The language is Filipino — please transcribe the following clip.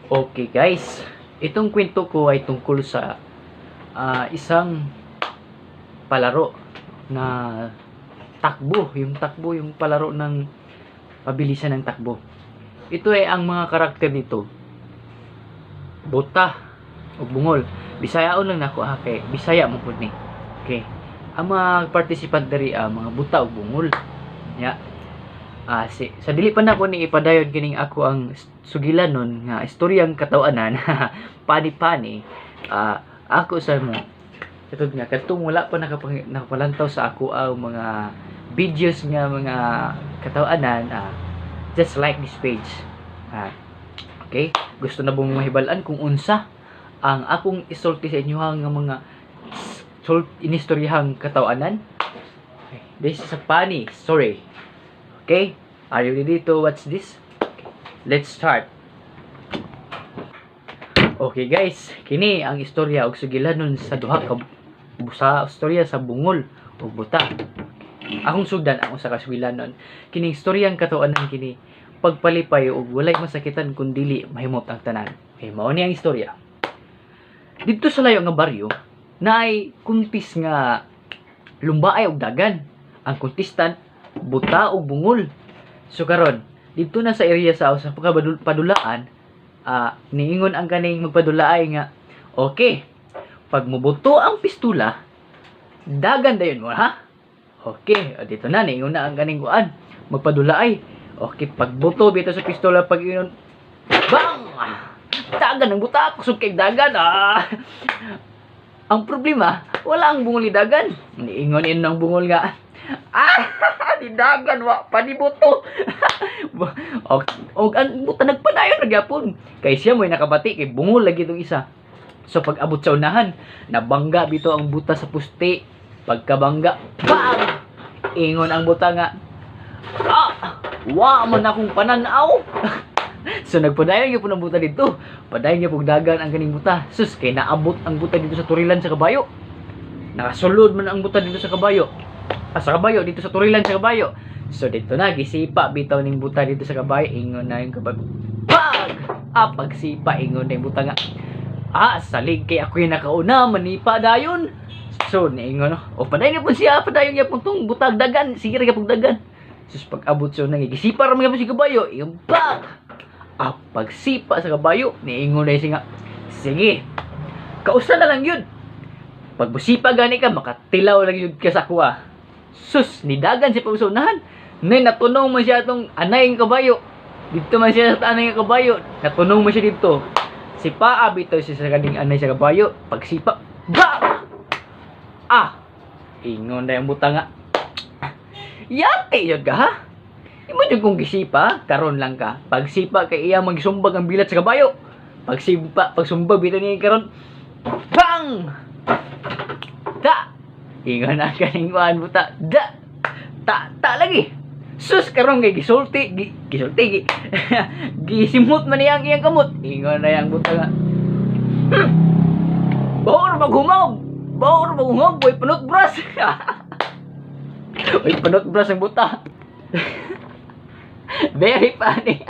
Okay guys, itong kwento ko ay tungkol sa isang palaro na takbo, yung palaro ng pabilisan ng takbo. Ito ay ang mga karakter dito, buta o bungol. Bisayaon lang nako kay Bisaya mo pud ni. Okay. Ang mga participant diri mga buta o bungol. Ya. Sa dili pa na ko ni ipadayon kining ako ang sugilan nun nga istoryang katawanan pani-pani. Ako sa mo katong nga kadtong wala pa nakapalantaw sa ako ang mga videos nga mga katawanan, just like this page. Okay, gusto na bong mahibal-an kung unsa ang akong isulti sa inyo nga mga inistoryahang katawanan. Okay, this is a funny story. Okay, are you ready to watch this? Let's start. Okay guys, kini ang istorya og sugilanon sa duha ka istorya sa bungol o buta. Akong sugdan ang usa ka sugilanon. Kining istoryang katawanan kini pagpalipay og walay masakitan kun dili mahimot ang tanan. Okay, mao ni ang istorya. Dito sa layo nga baryo naay kuntis nga lumbaay og dagan. Ang contestant buta o bungol. So karon dito na sa area sa usa ka padulaan, niingon ang kaning magpadulaay nga, okay, pag mubuto ang pistula, dagan dayon mo ha. Okay, dito na niingon na ang kaning kuan, magpadulaay. Okay, pag buto bito sa pistola, pag inon, bang! Dagan ang buta, kusog kay dagan. Ang problema, wala ang bungol ni dagan. Niingon ang bungol nga, di dagan wa panibuto. og ang buta nagpadayon nagyapon kay siya mo'y nakabati kay bungol lagi itong isa. So pag abot sa unahan, nabangga bito ang buta sa pusti. Pagkabangga, bang! Ingon ang buta nga, wa man akong pananaw. So nagpadayon gyud ang buta dito. Padayon gyud dagan ang kaning buta. Sus kay naabot ang buta dito sa turilan sa kabayo. Nakasulod man ang buta dito sa kabayo. Sa kabayo dito sa turilan sa kabayo. So dito na gisipa bitaw ning buta dito sa kabayo. Ingon na yung kabayo, pag! Pagsipa ingon na yung buta nga, salig kay ako yung nakauna manipa dayon. So niingon padayon po siya, padayon niya pong tong butag dagan, sige ra gyapon dagan. Sus pag abot so nang gisipa ra man si kabayo, yung pag! Pagsipa sa kabayo, niingon na siya nga, sige, kausa na lang yun. Pag busipa gani ka, makatilaw lang yun ka sa kuha. Sus, nidagan siya pagsunahan. Nay, natunong mo siya itong anay ng kabayo. Dito man siya sa anay ng kabayo. Natunong mo siya dito. Si Paa, bito siya sa kaning anay sa kabayo. Pagsipa, ba! Ingon na yung buta nga. Yate yun ka, ha? Imo dyan kong gisipa, karon lang ka. Pagsipa, kay iya magsumbag ang bilat sa kabayo. Pagsumbag, bito niya karon. Bang! Da! Ingon na kaning kuan buta. Da! Ta lagi. Sus karon kay gisulti. Gisimot man iyang kamot. Ingon na yang buta nga. Bawor maghumog. Boy panot bras. Oy panot bras ang buta. Very funny.